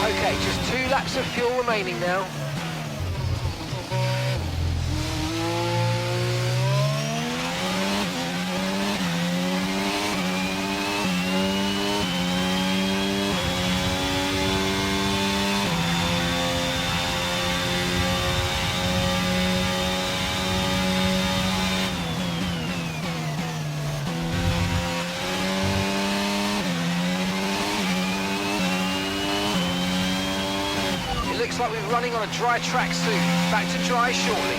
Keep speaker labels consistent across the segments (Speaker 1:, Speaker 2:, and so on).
Speaker 1: Okay, just 2 laps of fuel remaining now. Looks like we're running on a dry track soon. Back to dry shortly.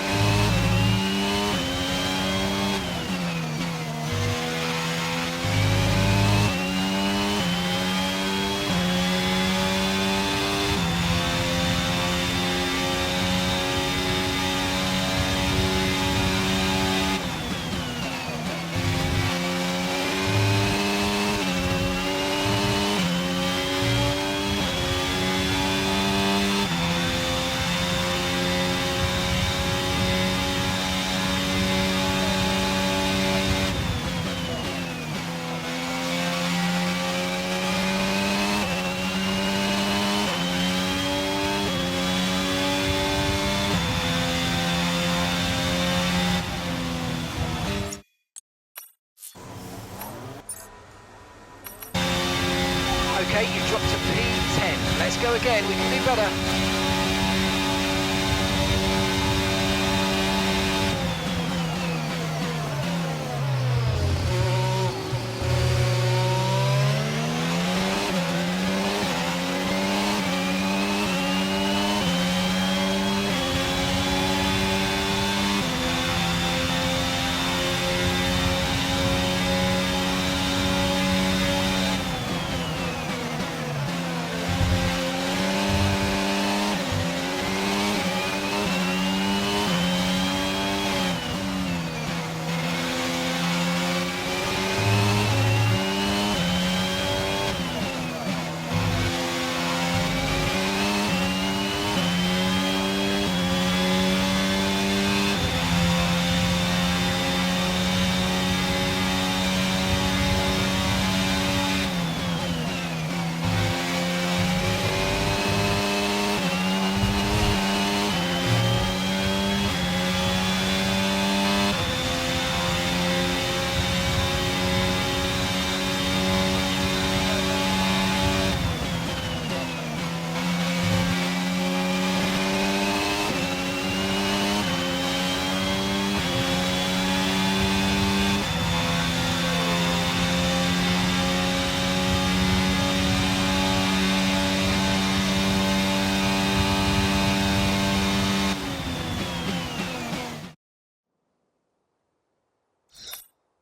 Speaker 1: Okay, you've dropped to P10. Let's go again, we can do better.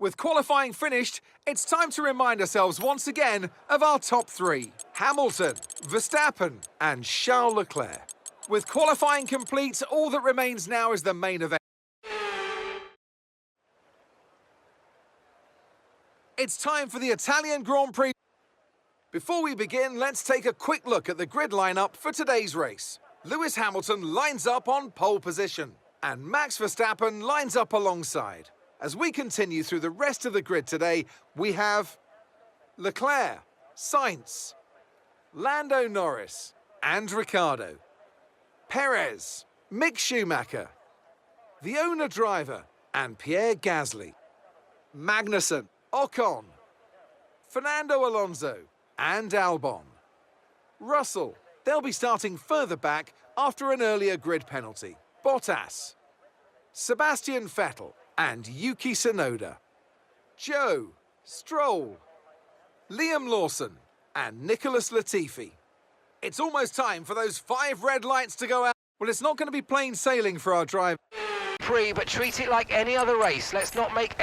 Speaker 2: With qualifying finished, it's time to remind ourselves once again of our top 3. Hamilton, Verstappen and Charles Leclerc. With qualifying complete, all that remains now is the main event. It's time for the Italian Grand Prix. Before we begin, let's take a quick look at the grid lineup for today's race. Lewis Hamilton lines up on pole position, and Max Verstappen lines up alongside. As we continue through the rest of the grid today, we have Leclerc, Sainz, Lando Norris and Ricciardo, Perez, Mick Schumacher, the owner driver and Pierre Gasly, Magnussen, Ocon, Fernando Alonso and Albon, Russell. They'll be starting further back after an earlier grid penalty, Bottas, Sebastian Vettel and Yuki Tsunoda, Joe, Stroll, Liam Lawson and Nicholas Latifi. It's almost time for those 5 red lights to go out. Well, it's not going to be plain sailing for our driver.
Speaker 1: But treat it like any other race. Let's not make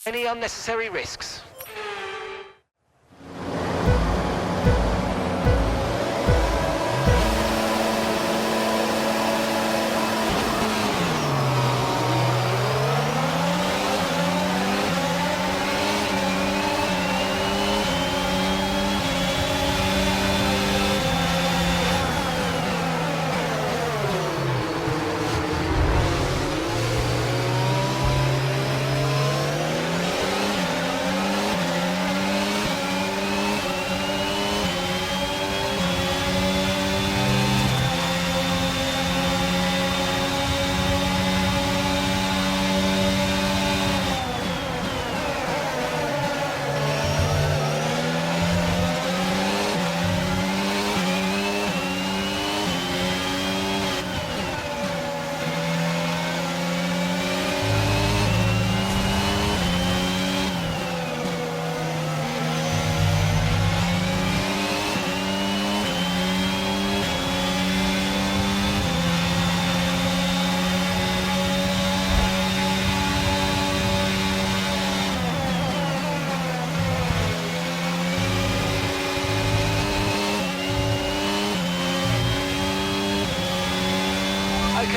Speaker 1: any unnecessary risks.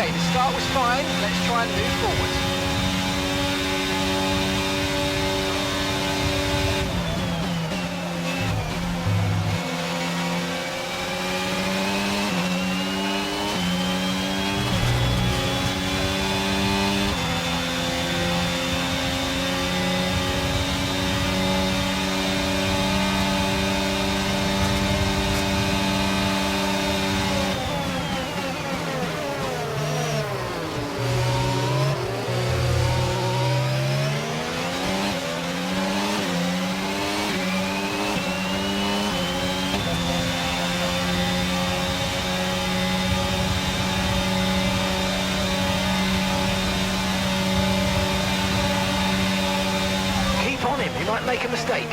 Speaker 1: Okay, the start was fine. Let's try and move forward. He might make a mistake.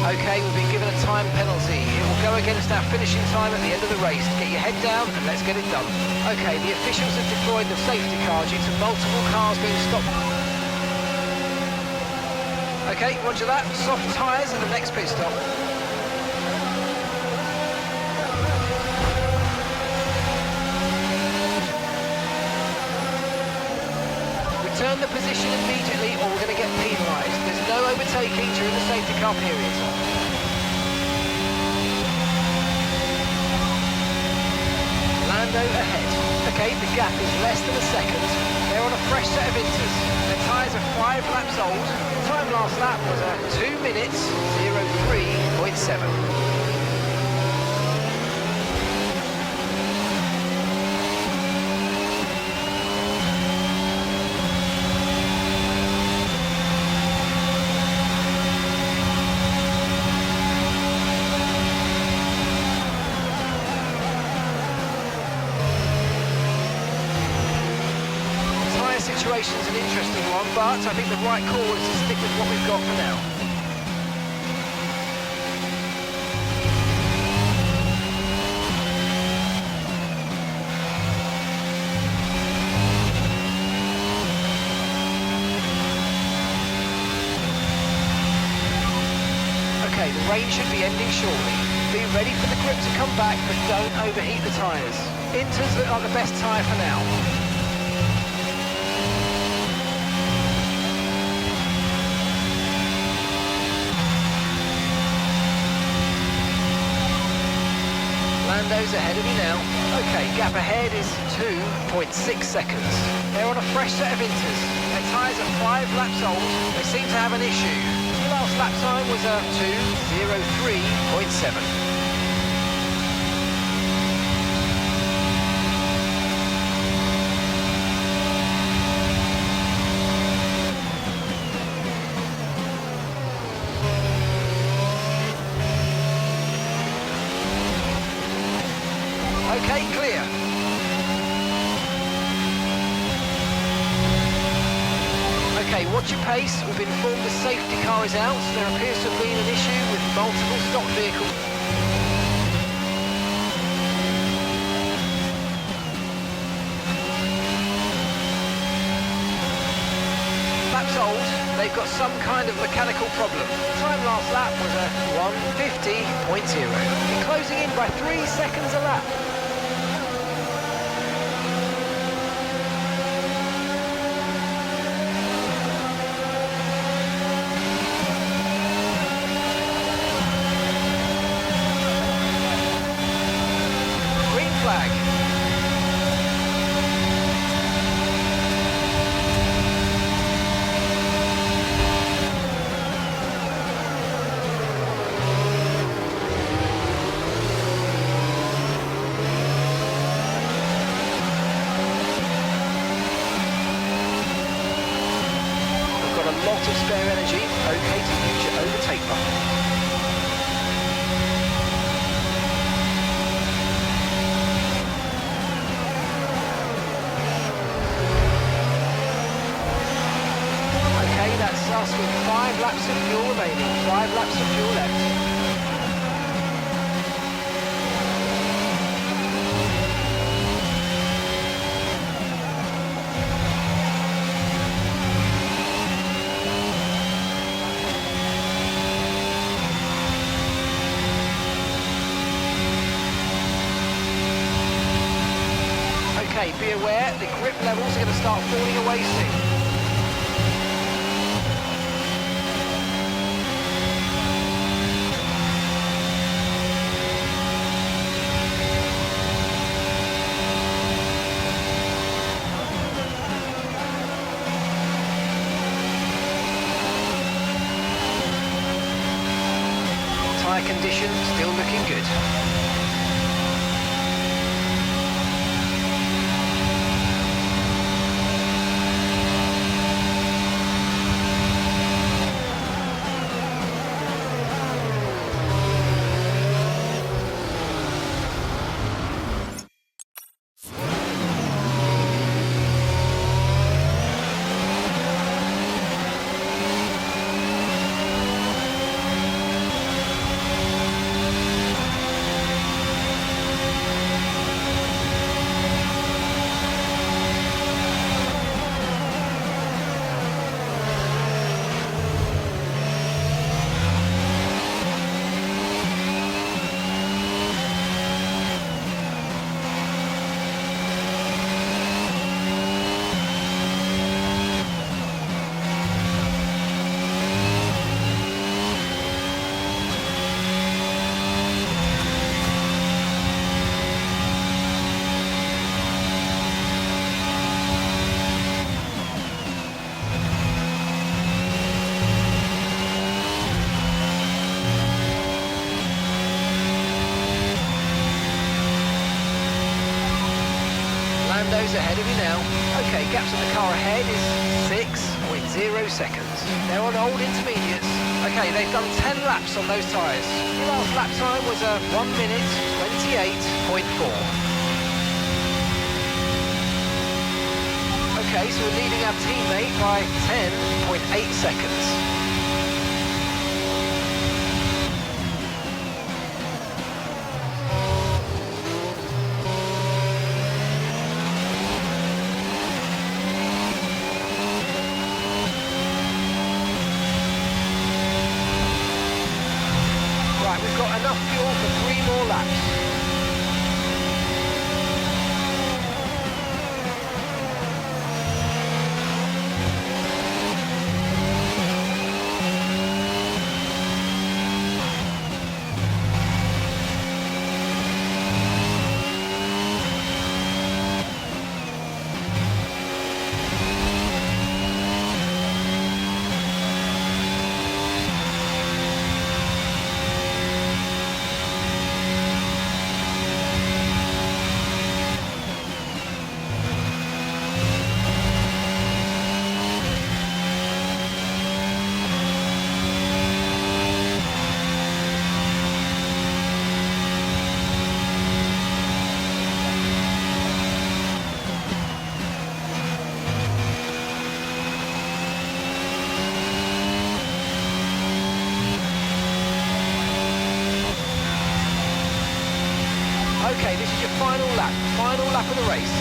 Speaker 1: Okay, we've been given a time penalty. It will go against our finishing time at the end of the race. Get your head down and let's get it done. Okay, the officials have deployed the safety car due to multiple cars being stopped. Okay, roger that. Soft tyres at the next pit stop. Turn the position immediately or we're going to get penalised. There's no overtaking during the safety car period. Lando ahead. Okay, the gap is less than a second. They're on a fresh set of inters. Their tyres are 5 laps old. Time last lap was a 2 minutes 03.7. Situation's an interesting one, but I think the right call is to stick with what we've got for now. Okay, the rain should be ending shortly. Be ready for the grip to come back, but don't overheat the tyres. Inters look like the best tyre for now. Lando's ahead of you now. Okay, gap ahead is 2.6 seconds. They're on a fresh set of inters. Their tyres are 5 laps old. They seem to have an issue. The last lap time was a 2:03.7. Okay, clear. Okay, watch your pace. We've been informed the safety car is out. There appears to have been an issue with multiple stock vehicles. Laps old, they've got some kind of mechanical problem. Time last lap was a 1:50.0. You're closing in by 3 seconds a lap. Flag. We've got a lot of spare energy. Okay to use your overtake button. That's us with 5 laps of fuel remaining, 5 laps of fuel left. Okay, be aware, the grip levels are going to start falling away soon. Tyre condition still looking good. Lando's ahead of you now. Okay, gaps in the car ahead is 6.0 seconds. They're on old intermediates. Okay, they've done 10 laps on those tyres. Your last lap time was a 1 minute 28.4. Okay, so we're leading our teammate by 10.8 seconds. Right, we've got enough fuel for 3 more laps. Okay, this is your final lap of the race.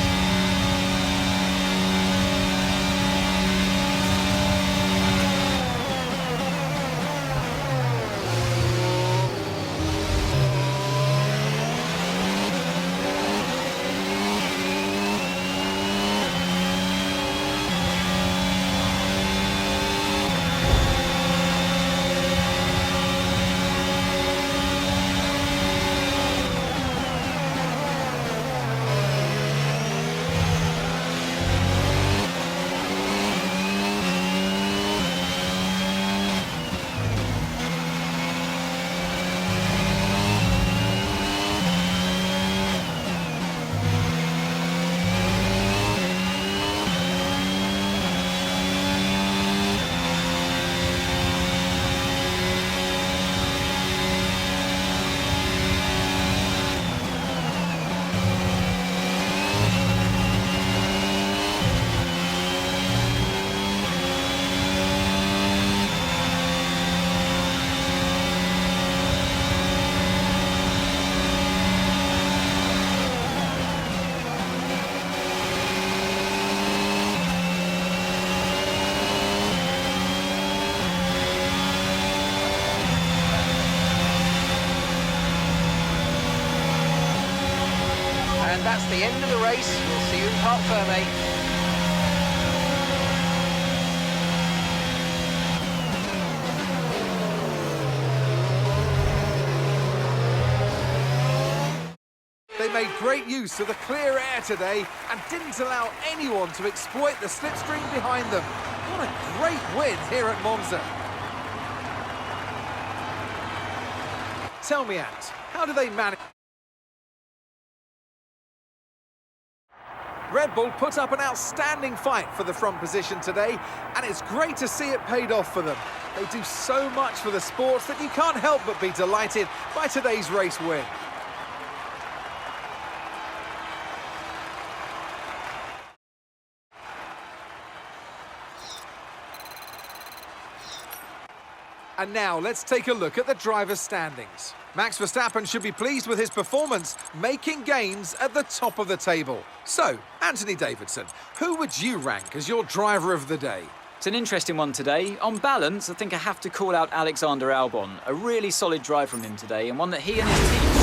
Speaker 1: that's the end of the race. We'll see you in Parc Ferme.
Speaker 2: They made great use of the clear air today and didn't allow anyone to exploit the slipstream behind them. What a great win here at Monza. Tell me, Ant, how do they manage? Red Bull put up an outstanding fight for the front position today, and it's great to see it paid off for them. They do so much for the sport that you can't help but be delighted by today's race win. And now let's take a look at the driver's standings. Max Verstappen should be pleased with his performance, making gains at the top of the table. So, Anthony Davidson, who would you rank as your driver of the day?
Speaker 3: It's an interesting one today. On balance, I think I have to call out Alexander Albon. A really solid drive from him today, and one that he and his team